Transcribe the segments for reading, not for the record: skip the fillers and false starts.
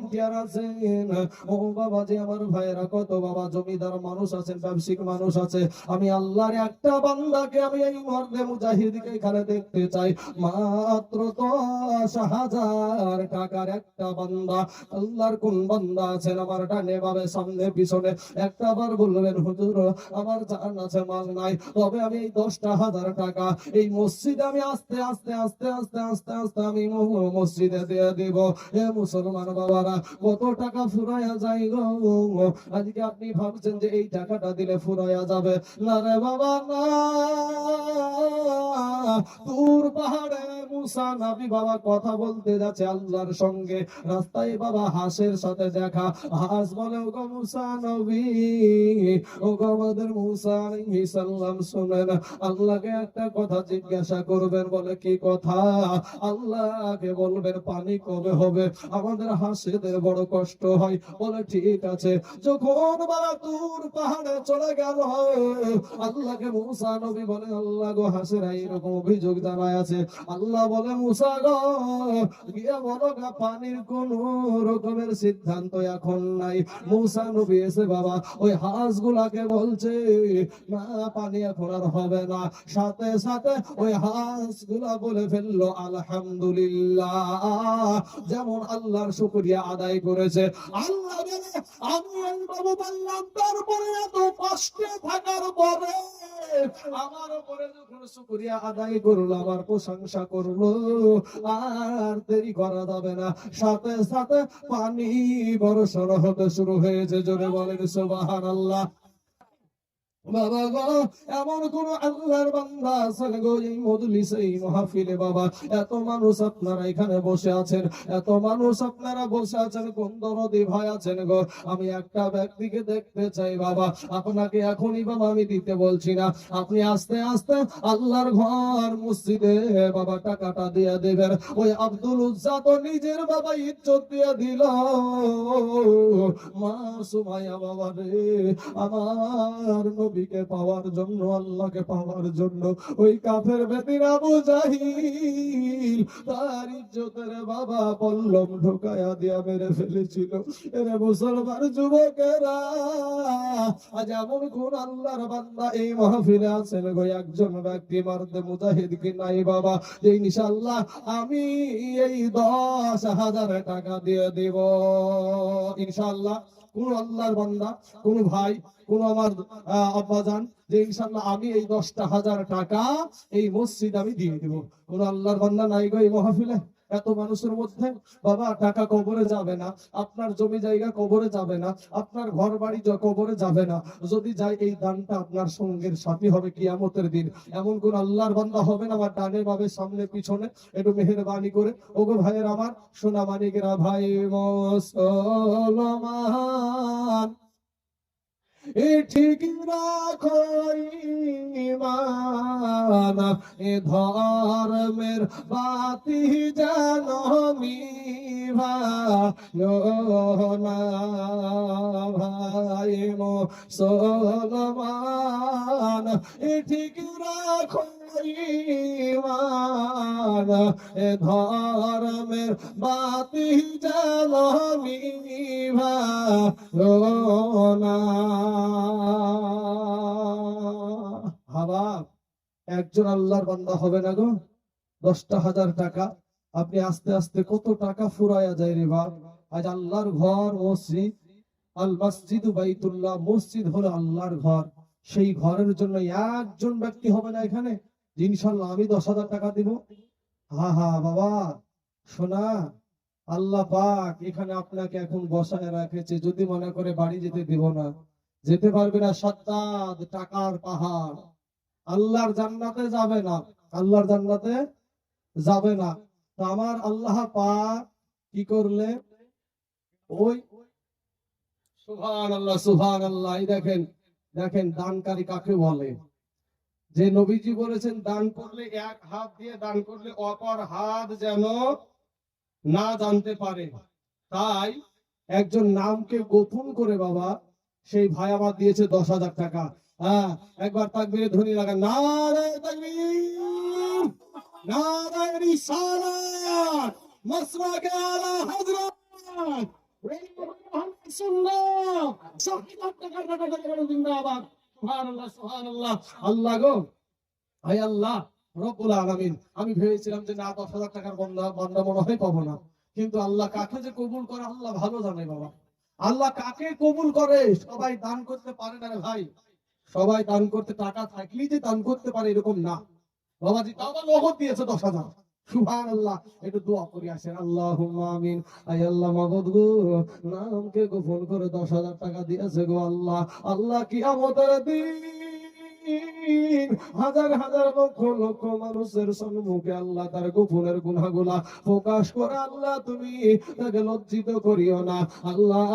Volunteer আছেন, ও বাবা যে আমার ভাইয়েরা কত বাবা জমিদার মানুষ আছেন, ব্যবসায়িক মানুষ আছে, আমি আল্লাহর একটা বান্দাকে আমি এই মর্দে মুজাহিদকে এখানে দেখতে চাই। মাত্র 10,000 টাকার একটা বান্দা। আল্লাহর কোন বান্দা আছেন আমার ডানে বামে সামনে পিছনে? একটা বার বলবেন হুজুর আমার জান আছে মাল নাই, তবে আমি এই 10,000 টাকা এই মসজিদে আমি আস্তে আস্তে আস্তে আস্তে আস্তে আস্তে আমি মসজিদে দিয়ে দিব। এ মুসলমান বাবারা, কত টাকা ফুরাইয়া যায় গো। আজকে আপনি ভাবছেন যে এই টাকাটা দিলে ফুরাইয়া যাবে, না রে বাবা না। দূর পাহাড়ে মুসা নবী বাবা কথা বলতে যাচ্ছে আল্লাহর সঙ্গে, রাস্তায় বাবা হাঁসের সাথে দেখা। হাঁস বলে ওগো মুসা নবী, ওগো আমাদের মুসা আলাইহিস সালাম শুনেন, আল্লাহকে একটা কথা জিজ্ঞাসা করবেন। বলে কি কথা? আল্লাহকে বলবেন পানি কবে হবে, আমাদের হাঁসেদের বড় কষ্ট হয়। বলে ঠিক আছে। যখন বাবা দূর পাহাড়ে চলে গেল, আল্লাহকে মুসা নবী বলে আল্লাহ গো হাঁসেরা এরকম অভিযোগ জানায় আছে। আল্লাহ বলে মুসা গো গিয়ে বলো না পানির কোন রকমের সিদ্ধান্ত এখন নাই। মুসা নবী এসে বাবা ওই হাঁসগুলাকে বলছে না পানি এখন আর হবে না। সাথে সাথে ওই হাঁসগুলা বলে ফেললো আলহামদুলিল্লাহ, যেমন আল্লাহর শুকরিয়া আদায় করেছে। আল্লাহ বলে আমি বাবু বললাম তারপরে এত কষ্টে থাকার পরে আমার উপরে যখন শুকরিয়া আদায় করলো, আমার প্রশংসা করলো, আর দেরি করা যাবে না। সাথে সাথে পানি বর্ষণ হতে শুরু হয়েছে। জোরে বলেন সুবহানাল্লাহ। বাবা গো এমন কোন আল্লাহর বান্দা আছেন গো এই মজলিসে এই মাহফিলে বাবা? এত মানুষ আপনারা এখানে বসে আছেন, এত মানুষ আপনারা বসে আছেন, কোন দরদি ভাই আছেন গো? আমি একটা ব্যক্তিকে দেখতে চাই বাবা। আপনাকে এখনই বাবা আমি দিতে বলছি না, আপনি আস্তে আস্তে আল্লাহর ঘর মসজিদে বাবা টাকাটা দিয়ে দেবেন। ওই আব্দুল উজ্জা তো নিজের বাবা ইজ্জত দিয়ে দিল। মা সুমাইয়া বাবা রে, আমার নবীকে পাওয়ার জন্য, আল্লাহকে পাওয়ার জন্য ওই কাফের বেদিন আবু জাহিল তার ইজ্জতের বাবা পল্লম ঢোকায়া দিয়া মেরে ফেলেছিল। এরে মুসলমান যুবকেরা, আজ এমন কোন আল্লাহর বান্দা এই মাহফিলে আছেন গো একজন ব্যক্তি মারদে মুজাহিদ কি নাই বাবা? যে ইনশাআল্লাহ আমি এই 10,000 টাকা দিয়ে দিব ইনশাআল্লাহ। কোন আল্লাহর বান্দা, কোন ভাই, কোন আমার আব্বাজান যে ইনশাআল্লাহ আমি এই 10,000 টাকা এই মসজিদ আমি দিয়ে দিব? কোন আল্লাহর বান্দা নাই গো এই মাহফিলে? এত মানুষের মধ্যে বাবা টাকা কবরে যাবে না, আপনার জমি জায়গা কবরে যাবে না, আপনার ঘর বাড়ি কবরে যাবে না। যদি যায় এই দানটা আপনার সঙ্গের সাথী হবে কিয়ামতের দিন। এমন কোন আল্লাহর বান্দা হবে না আমার ডানে বামে সামনে পিছনে? একটু মেহেরবানি করে ওগো ভাইয়ের আমার সোনা মানিকেরা, ভাই মুসলমান এ ঠিক রাখো ঈমান, এ ধর্মের বাতি যেন নিভায়ো না। ভাই মুসলমান এ ঠিক রাখো ঈমান, এ ধর্মের বাতি যেন নিভায়ো না। বাবা একজন আল্লাহর বান্দা হবে না গো 10,000 টাকা? আপনি আস্তে আস্তে কত টাকা ফুরাইয়া যায় রে বাপ। আজ আল্লাহর ঘর মসজিদ, আল মসজিদু বাইতুল্লাহ, মসজিদ হলো আল্লাহর ঘর। সেই ঘরের জন্য একজন ব্যক্তি হবে না এখানে ইনশাআল্লাহ আমি 10,000 টাকা দিব? হা হা বাবা শোনা, আল্লাহ পাক এখানে আপনাকে এখন বসায় রেখেছে। যদি মনে করে বাড়ি যেতে দিব না, যেতে পারবে না। সাদ্দাদ টাকার পাহাড়, আল্লাহর জান্নাতে যাবে না, আল্লাহর জান্নাতে যাবে না। তো আমার আল্লাহ পাক কি করলে ওই সুবহানাল্লাহ সুবহানাল্লাহ, দেখেন দেখেন দানকারী কাকে বলে? যে নবীজি বলেছেন দান করলে এক হাত দিয়ে দান করলে অপর হাত যেন না জানতে পারে। তাই একজন নামকে গোপন করে বাবা সেই ভাই আমার দিয়েছে 10,000 টাকা। হ্যাঁ একবার তাকবীরে ধ্বনি লাগা, নারে তাকবীর, নারে রিসালাত, মাসরাকে আলা হযরত আল্লাহ গো, হায় আল্লাহ রব্বুল আলামিন, আমি ভেবেছিলাম যে না 10,000 টাকার বান্দা মনে হয় পাবো না, কিন্তু আল্লাহ কাকে যে কবুল করে আল্লাহ ভালো জানে বাবা। আল্লাহ কাকে কবুল করে। সবাই দান করতে পারে না রে ভাই, সবাই দান করতে, টাকা থাকলেই যে দান করতে পারে এরকম না বাবাজি। তাও আবার নগদ দিয়েছে 10,000। সুবহানাল্লাহ। একটু দোয়া করি আসেন, আল্লাহুম্মা আমিন। আয় আল্লাহ মাবুদ গো, নামকে গোপন করে 10,000 টাকা দিয়েছে গো আল্লাহ। আল্লাহ কিয়ামতের দিন হাজার হাজার লক্ষ লক্ষ মানুষের সম্মুখে আল্লাহ তার গোপনের গুনাহগুলা প্রকাশ করে আল্লাহ তুমি তাকে লজ্জিত করিও না আল্লাহ।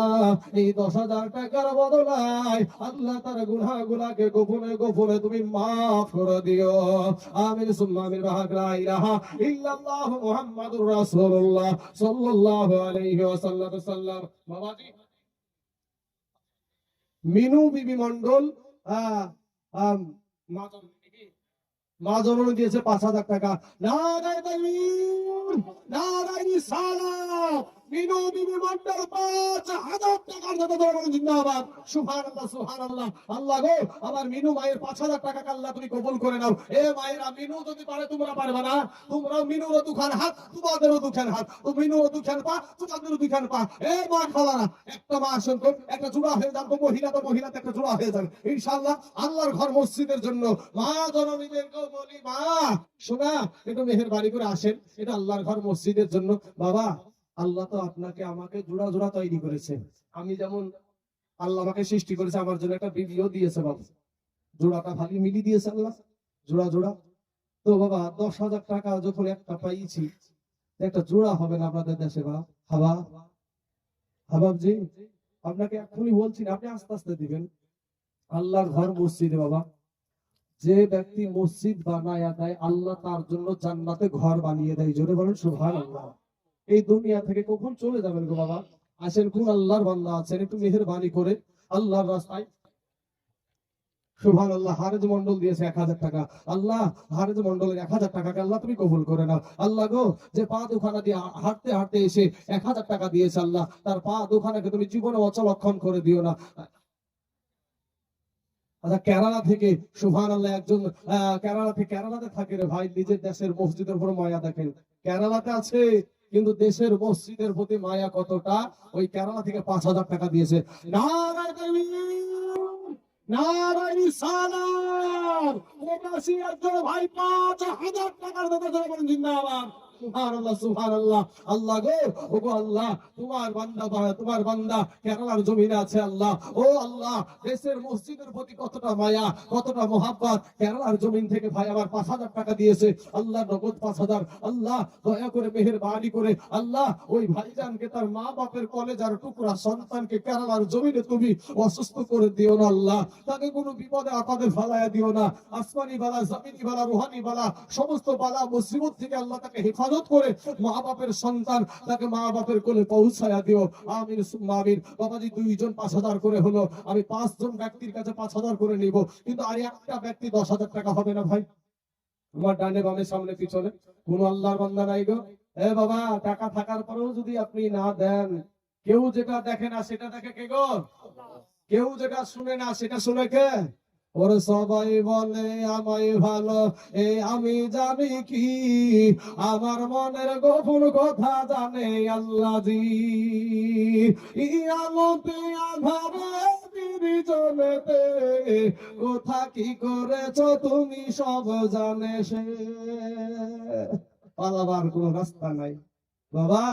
এই 10,000 টাকার বদলায় আল্লাহ তার গুনাহগুলাকে গোপনে গোপনে তুমি মাফ করে দিও। আমিন সুম্মা আমিন। লা ইলাহা ইল্লাল্লাহ মুহাম্মাদুর রাসূলুল্লাহ সাল্লাল্লাহু আলাইহি ওয়াসাল্লাম। বাবাজি মিনু বিবি মন্ডল মা জননী দিয়েছে 5,000 টাকা। নারায়ে তাকবীর, নারায়ে রিসালাত। মিনু বিবি মন্ডল 5,000 টাকার দাতা দরবার জিন্দাবাদ। সুবহানাল্লাহ সুবহানাল্লাহ। আল্লাহ গো, আমার মিনু মায়ের 5,000 টাকা আল্লাহ তুমি কবুল করে নাও। এ মায়েরা, মিনু যদি পারে তোমরা পারবে না? তোমরা মিনুর দুখান হাত, তোমাদেরও দুখান হাত, ও মিনুর দুখান পা, তোমাদেরও দুখান পা। এ মা খালারা, একটা মা আসেন তো, একটা জোড়া হয়ে যান তো, মহিলা তো মহিলাতে একটা জোড়া হয়ে যান ইনশাআল্লাহ। আল্লাহর ঘর মসজিদের জন্য মা জননীদেরকে বলি, মা শোনা, একটু মেহেরবানি করে আসেন, এটা আল্লাহর ঘর মসজিদের জন্য। বাবা আল্লাহ তো আপনাকে আমাকে জোড়া জোড়া তৈরি করেছে। আমি যেমন আল্লাহ আমাকে সৃষ্টি করেছে, আমার জন্য একটা বিবিও দিয়েছে বাবা, জোড়াটা ভালো মিলি দিয়েছে আল্লাহ, জোড়া জোড়া। তো বাবা 10,000 টাকা যখন একটা পাইছি, একটা জোড়া হবে না আপনাদের দেশে? বা হাবা হাবাবজি, আপনাকে এখনই বলছি না, আপনি আস্তে আস্তে দিবেন। আল্লাহর ঘর মসজিদে বাবা, যে ব্যক্তি মসজিদ বানায়া দেয় আল্লাহ তার জন্য জান্নাতে ঘর বানিয়ে দেয়। জোরে বলেন সুবহানাল্লাহ। এই দুনিয়া থেকে কখন চলে যাবেন গো বাবা? আসেন, কোন আল্লাহর বান্দা আছেন একটু মেহেরবানি করে আল্লাহর রাস্তায়। সুবহানাল্লাহ। হারেজ মন্ডল দিয়েছে 1,000 টাকা। আল্লাহ হারেজ মন্ডলের 1,000 টাকাকে আল্লাহ তুমি কবুল করে নাও আল্লাহ গো। যে পা দুখানা দিয়ে হাঁটতে হাঁটতে এসে 1,000 টাকা দিয়েছে আল্লাহ, তার পা দুখানাকে তুমি জীবনে অচল অক্ষম করে দিও না। আচ্ছা, কেরালা থেকে সুবহানাল্লাহ একজন কেরালাতে থাকে রে ভাই, নিজের দেশের মসজিদের উপর মায়া দেখেন। কেরালাতে আছে কিন্তু দেশের মসজিদের প্রতি মায়া কতটা, ওই কেরালা থেকে 5,000 টাকা দিয়েছে। নারায়ে তাকবীর, নারায়ে রিসালাত। প্রবাসী একজন ভাই 5,000 টাকার দাতা বলেন জিন্দাবাদ। সুবহানাল্লাহ সুবহানাল্লাহ। আল্লাহ গো, ওগো আল্লাহ, তোমার বান্দা কেরালার জমিনে আছে আল্লাহ। ও আল্লাহ, দেশের মসজিদের প্রতি কতটা মায়া, কতটা মোহাব্বত। কেরালার জমিন থেকে ভাই আমার 5,000 টাকা দিয়েছে আল্লাহ, নগদ 5,000। আল্লাহ দয়া করে মেহেরবানি করে আল্লাহ ওই ভাইজানকে, তার মা বাপের কলেজার টুকরা সন্তানকে কেরালার জমিনে তুমি অসুস্থ করে দিও না আল্লাহ। তাকে কোনো বিপদে আপদে ফেলায়া দিও না। আসমানি বালা, জমিনি বালা, রুহানি বালা, সমস্ত বালা মুসিবত থেকে আল্লাহ তাকে হেফাজত করে মা বাপের সন্তান, তাকে মা বাপের কোলে পৌঁছায়া দিও। আমিন সুম্মা আমিন। বাবাজি 2 জন 5,000 করে হলো, আমি 5 জন ব্যক্তির কাছে 5,000 করে নিব, কিন্তু আর একটা ব্যক্তি 10,000 টাকা হবে না ভাই? তোমার ডানে বামে সামনে পিছনে কোন আল্লাহর বান্দা নাই গো? এ বাবা, টাকা থাকার পরেও যদি আপনি না দেন, কেউ যেটা দেখে না সেটা দেখে কে গো? কেউ যেটা শুনে না সেটা শুনে কে? ওরে সবাই বলে আমায় ভালো, আমি জানি কি, আমার মনের গোপন কথা জানে আল্লাহ জি। আলোতে আধারে বিরিজনেতে কোথা কি করেছো তুমি সব জানে সে। পালাবার কোনো রাস্তা নাই বাবা।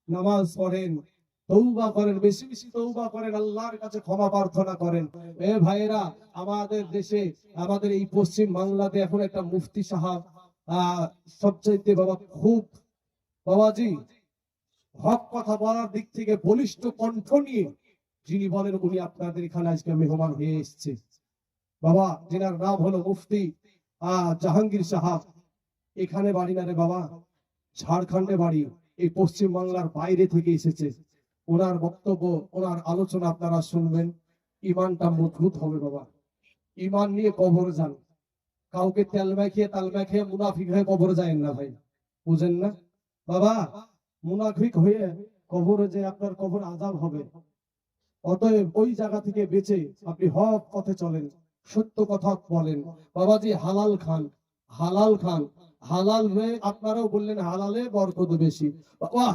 নামাজ পড়েন, তওবা করেন, বেশি বেশি তওবা করেন, আল্লাহর কাছে ক্ষমা প্রার্থনা করেন। এ ভাইরা, আমাদের দেশে, আমাদের এই পশ্চিম বাংলাতে এখন একটা মুফতি সাহেব সবচাইতে বাবা খুব বাবাজি হক কথা বলার দিক থেকে বলিষ্ঠ কণ্ঠ নিয়ে যিনি বলেন, উনি আপনাদের এখানে আজকে মেহমান হয়ে এসেছে বাবা, যেনার নাম হলো মুফতি জাহাঙ্গীর সাহেব। এখানে বাড়ি না রে বাবা, ঝাড়খণ্ডে বাড়ি, এই পশ্চিম বাংলার বাইরে থেকে এসেছে। ওনার বক্তব্য, ওনার আলোচনা আপনারা শুনবেন, ইমানটা মজবুত হবে বাবা। ইমান নিয়ে কবর যান, কাউকে তেল মাখিয়ে তাল মাখিয়ে মুনাফিক হয়ে কবর যায় না ভাই, বুঝেন না বাবা? মুনাফিক হয়ে কবরে যে আপনার কবর আযাব হবে। অতএব ওই জায়গা থেকে বেঁচে আপনি হক পথে চলেন, সত্য কথা বলেন। বাবাজি হালাল খান, হালাল খান, হালাল হয়ে আপনারাও বললেন হালালে বরকত বেশি। বাবা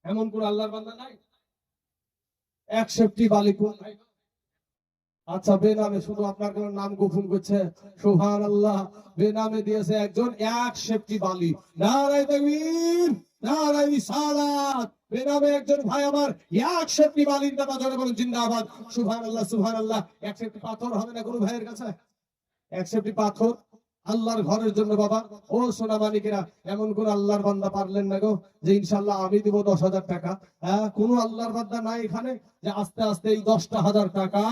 এমন কোন আল্লাহর বান্দা নাই 1 বালি কোন? আচ্ছা বেনামে, শুধু আপনার কোন নাম গোপন করছে, সুবহানাল্লাহ, বেনামে দিয়েছে একজন 1 বালি। নারায়ে তাকবীর, নারায়ে রিসালাত। বেনামে একজন ভাই আমার 1 বালির দাতা জোরে বলেন জিন্দাবাদ। সুবহানাল্লাহ, সুবহানাল্লাহ। 1 পাথর হবে না কোনো ভাইয়ের কাছে? 1 পাথর আল্লাহর ঘরের জন্য। বাবা ও সোনা মানিকেরা, এমন কোন আল্লাহর বান্দা পারলেন না গো যে ইনশাল্লাহ আমি দিব 10,000 টাকা? হ্যাঁ, কোন আল্লাহর বান্দা নাই এখানে যে আস্তে আস্তে এই 10,000 টাকা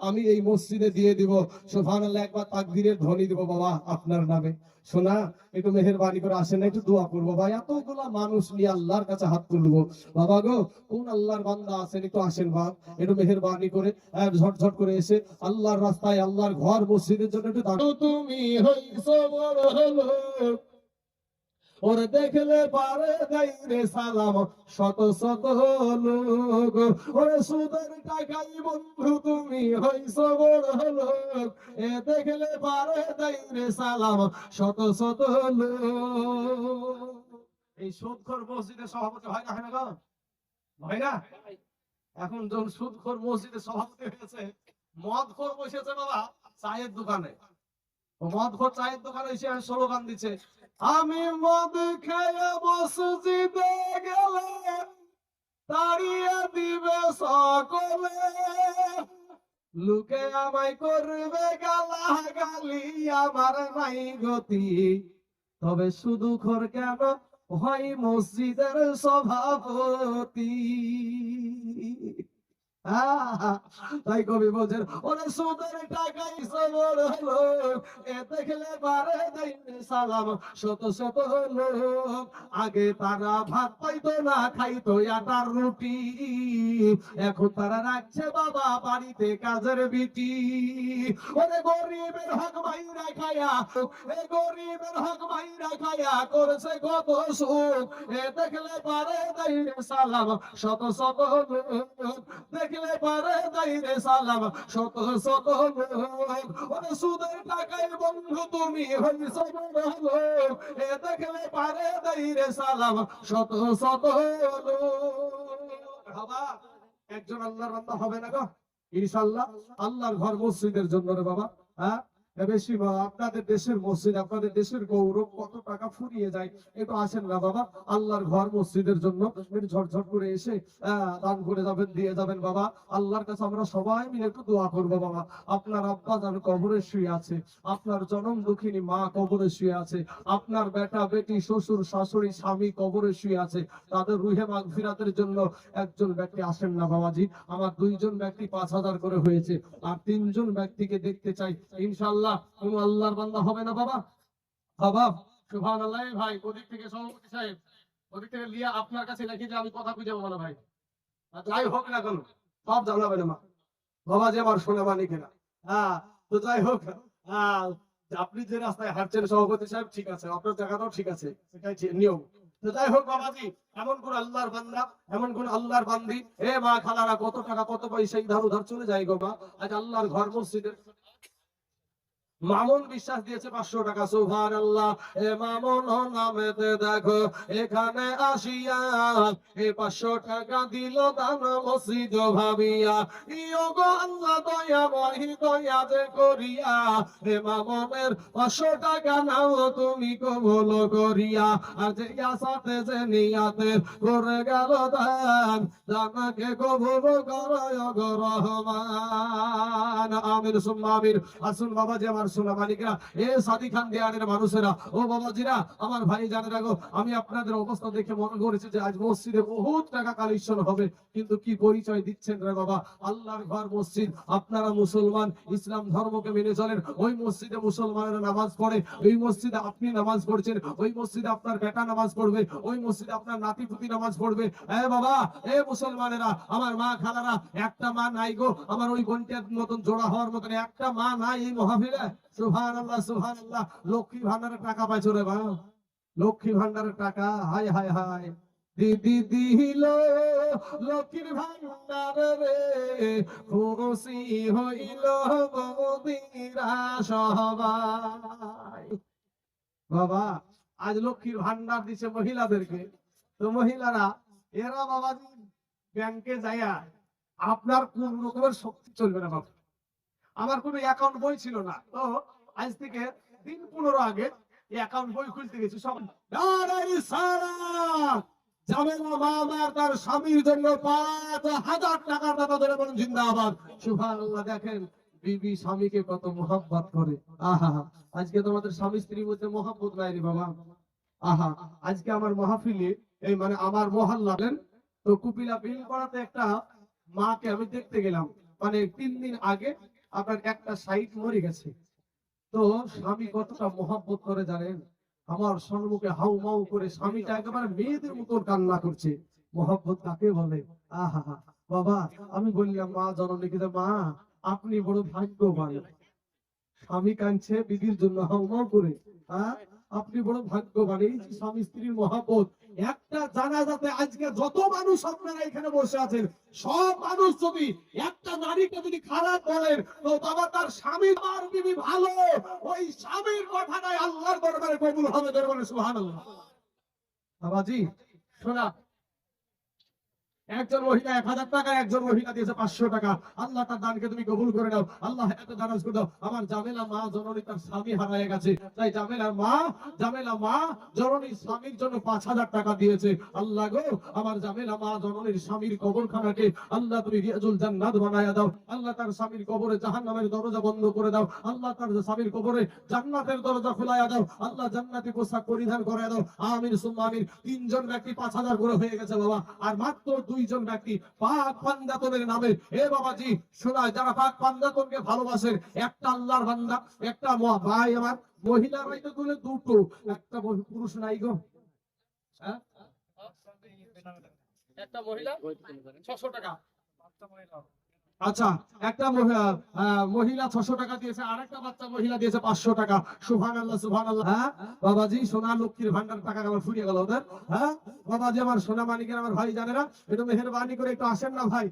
আমি এই মসজিদে দিয়ে দিব? সুবহানাল্লাহ, একবার তাকবীরের ধ্বনি দিব বাবা আপনার নামে। শোনা, একটু মেহেরবানি করে আসেন, একটু দোয়া করবো ভাই, এতগুলা মানুষ নিয়ে আল্লাহর কাছে হাত তুলবো। বাবা গো, কোন আল্লাহর বান্দা আছেন একটু আসেন বাপ, একটু মেহেরবানি করে ঝটঝট করে এসে আল্লাহর রাস্তায়, আল্লাহর ঘর মসজিদের জন্য একটু দাঁড়াও। তুমি হইছো বড় হলো, ওরে দেখলে পারে গাইরে সালাম শত শত লোক, ওরে সুদের টাকাই বন্ধু তুমি হইছো বড় লোক, এ দেখলে পারে গাইরে সালাম শত শত লোক। এই সুদখোর মসজিদের সভাপতি হয় না, হয় না গো? হয় না? এখন যখন সুদখোর মসজিদের সভাপতি হয়েছে, মদখোর বসেছে বাবা চায়ের দোকানে। মদখোর চায়ের দোকানে এসে স্লোগান দিচ্ছে, আমি মদ খেয়ে মসজিদে গেলে তাড়িয়ে দিবে সকলে, লোকে আমায় করবে গালাগালি, আমার নাই গতি, তবে শুধু খোর কেন হয় মসজিদের সভাপতি। তাই কবি বলছেন, ওরে সুদের টাকাই সবর হলো, এ দেখলে পারে দাইনে সালাম শত শত লোক। আগে তারা ভাত পাইতো না, খাইতো আটার রুটি, এখন তারা রাখছে বাবা বাড়িতে কাজের বিটি। ওরে গরিবের হক মাইরা খায়া, এ গরিবের হক মাইরা খায়া করেছে কত সুখ, এ দেখলে পারে দাইনে সালাম শত শত লোক, দেখলে পারে দাইরে সালাম শত শত লোক। ওরে সুদের টাকায় বন্ধু তুমি হইছো বড় লোক, এ দেখলে পারে দাইরে সালাম শত শত লোক। বাবা একজন আল্লাহর বান্দা হবে না গো ইনশাআল্লাহ? আল্লাহর ঘর মসজিদের জন্য রে বাবা। হ্যাঁ, বেশি আপনাদের দেশের মসজিদ, আপনাদের দেশের গৌরব কত টাকা ফুরিয়ে যায়। একটু আসেন না বাবা, আল্লাহর ঘর মসজিদের জন্য একটু ঝটঝট করে এসে দান করে যাবেন, দিয়ে যাবেন বাবা। আল্লাহর কাছে আমরা সবাই মিলে একটু দোয়া করবো বাবা। আপনার আব্বা জান কবরে শুয়ে আছে, আপনার জনম দুঃখিনী মা কবরে শুয়ে আছে, আপনার বেটা বেটি শ্বশুর শাশুড়ি স্বামী কবরে শুয়ে আছে, তাদের রুহে মাগফিরাতের জন্য একজন ব্যক্তি আসেন না বাবাজি। আমার 2 জন ব্যক্তি 5,000 করে হয়েছে, আর 3 জন ব্যক্তিকে দেখতে চাই ইনশাআল্লাহ। কোন আল্লাহর বান্দা হবে না বাবা? বাবা সুবহানাল্লাহ। ভাই ওদিক থেকে সভাপতি সাহেব, ওদিক থেকে লিয়া আপনার কাছে লিখে যে আমি কথা বুঝে বলবো না ভাই, যাই হোক না কেন সব জানাবেন না বাবা, যে আমার সোনা মানিকেরা। হ্যাঁ, তো যাই হোক, আপনি যে রাস্তায় হাঁটছেন সভাপতি সাহেব, ঠিক আছে, আপনার জায়গাটাও ঠিক আছে, সেটাই নিয়ম। তো যাই হোক বাবাজি, এমন কোন আল্লাহর বান্দা, এমন কোন আল্লাহর বান্দি, এ মা খালারা কত টাকা কত পয়সা ইধার উধার চলে যায় গো মা। আজ আল্লাহর ঘর মসজিদের মামুন বিশ্বাস দিয়েছে 500 টাকা। সুবহানাল্লাহ। এ মামুন নামেতে দেখো এখানে আসিয়া এ 500 টাকা দিল দান মসজিদ ভাবিয়া, ইয়ো গো আল্লাহ দয়া মহি দয়া যে করিয়া, এ মামুনের 500 টাকা নাও তুমি কবুল করিয়া। আর যে আসাতে যে নিয়াতে করে গেল দান, জানাকে কবুল করো গো রহমান। আমির সুম্মা আমির। আসুন বাবা যে আমার সোনা মালিকরা, এ সাদি খান দেয়ানের মানুষেরা, ও বাবাজিরা, আমার ভাই জানেরা গো, আমি আপনাদের অবস্থা দেখে মনে করেছি যে আজ মসজিদে বহুত টাকা কালেকশন হবে, কিন্তু কি পরিচয় দিচ্ছেন রে বাবা? আল্লাহর ঘর মসজিদ, আপনারা মুসলমান, ইসলাম ধর্মকে মেনে চলেন, ওই মসজিদে মুসলমানেরা নামাজ পড়ে, ওই মসজিদে আপনি নামাজ পড়ছেন, ওই মসজিদে আপনার বেটা নামাজ পড়বে, ওই মসজিদে আপনার নাতিপুতি নামাজ পড়বে। এ বাবা, এ মুসলমানেরা, আমার মা খালারা, একটা মা নাই গো আমার ওই বোনটার মতন জোড়া হওয়ার মতন একটা মা নাই এই মাহফিলে। সুবহানাল্লাহ, সুবহানাল্লাহ। লক্ষ্মী ভান্ডারের টাকা পাইছো রে মা, লক্ষ্মী ভান্ডারের টাকা, হায় হায় হায়। দিদি দিল লক্ষ্মীর ভান্ডার রে, খুশি হইল বৌদিরা সবাই। বাবা আজ লক্ষ্মীর ভান্ডার দিছে মহিলাদেরকে, তো মহিলারা এরা বাবাজি ব্যাংকে যাইয়া, আপনার কোন রকমের শক্তি চলবে না বাবা। আমার কোনো অ্যাকাউন্ট বই ছিল না, তো আজ থেকে দিন 15 আগে অ্যাকাউন্ট বই খুলতে গেছি। সব জামেলা মা আমার তার স্বামীর জন্য 5,000 টাকার দাতা ধরে বলেন জিন্দাবাদ, সুবহানাল্লাহ। দেখেন বিবি স্বামীকে কত মোহাব্বত করে। আহা, আজকে তোমাদের স্বামী স্ত্রীর মধ্যে মোহাব্বত নাই রে বাবা। আহা, আজকে আমার মাহফিলে এই মানে আমার মহল্লা তো কুপিলা বিল করাতে একটা মাকে আমি দেখতে গেলাম, মানে 3 দিন আগে আপনার একটা সাইট মরে গেছে। তো স্বামী কতটা মোহাব্বত করে জানেন, আমার সম্মুখে হাউ মাউ করে স্বামীটা একেবারে মেয়েদের মতন কান্না করছে। মোহাব্বত কাকে বলে? আহা বাবা, আমি বললাম মা জননীকে, মা আপনি বড় ভাগ্যবান, স্বামী কাঁদছে বিবির জন্য হাউ মাউ করে। আপনি বড় ভাগ্যবান। এই যে স্বামী স্ত্রীর মহব্বত, একটা জানাজাতে আজকে যত মানুষ আপনারা এখানে বসে আছেন, সব মানুষ যদি একটা নারীকে যদি খারাপ বলেন, তো বাবা তার স্বামী আর বিবি ভালো, ওই স্বামীর কথাটাই আল্লাহর দরবারে কবুল হবে। দরবারে সুবহানাল্লাহ। বাবাজি শোনা, একজন মহিলা 1000 টাকা, একজন মহিলা দিয়েছে 500 টাকা। আল্লাহ তার দানকে তুমি কবুল করে নাও, আল্লাহ এত দারাজ করে দাও। আমার জামেলা মা জননী তার স্বামী হারিয়ে গেছে, তাই জামেলা মা জননী স্বামীর জন্য 5000 টাকা দিয়েছে। আল্লাহ গো, আমার জামেলা মা জননীর স্বামীর কবরখানাকে আল্লাহ তুমি রিয়াজুল জান্নাত বানায়া দাও। আল্লাহ তার স্বামীর কবরে জাহান্নামের দরজা বন্ধ করে দাও। আল্লাহ তার স্বামীর কবরে জান্নাতের দরজা খোলায়া দাও। আল্লাহ জান্নাতি পোশাক পরিধান করায়া দাও। আমিন সুম্মা আমিন। 3 জন ব্যক্তি 5000 করে হয়ে গেছে বাবা, আর মাত্র 2 জন ব্যক্তি পাক পাঞ্জাতনের নামে। এ বাবাজি শোনায়, যারা পাক পাঞ্জাতনকে ভালোবাসেন, একটা আল্লাহর বান্দা, একটা ভাই আমার মহিলারাই তো তুলে দুটো, একটা পুরুষ নাই গো। একটা মহিলা 600 টাকা। আচ্ছা, একটা মহিলা 600 টাকা দিয়েছে, আর একটা বাচ্চা মহিলা দিয়েছে 500 টাকা। সুবহানাল্লাহ সুবহানাল্লাহ। হ্যাঁ বাবাজি, সোনা লক্ষ্মীর ভান্ডার টাকা আমার ফুরিয়ে গেল ওদের। হ্যাঁ বাবাজি, আমার সোনা মানিকের আমার ভাই জানেরা, একটু মেহেরবানি করে একটু আসেন না ভাই।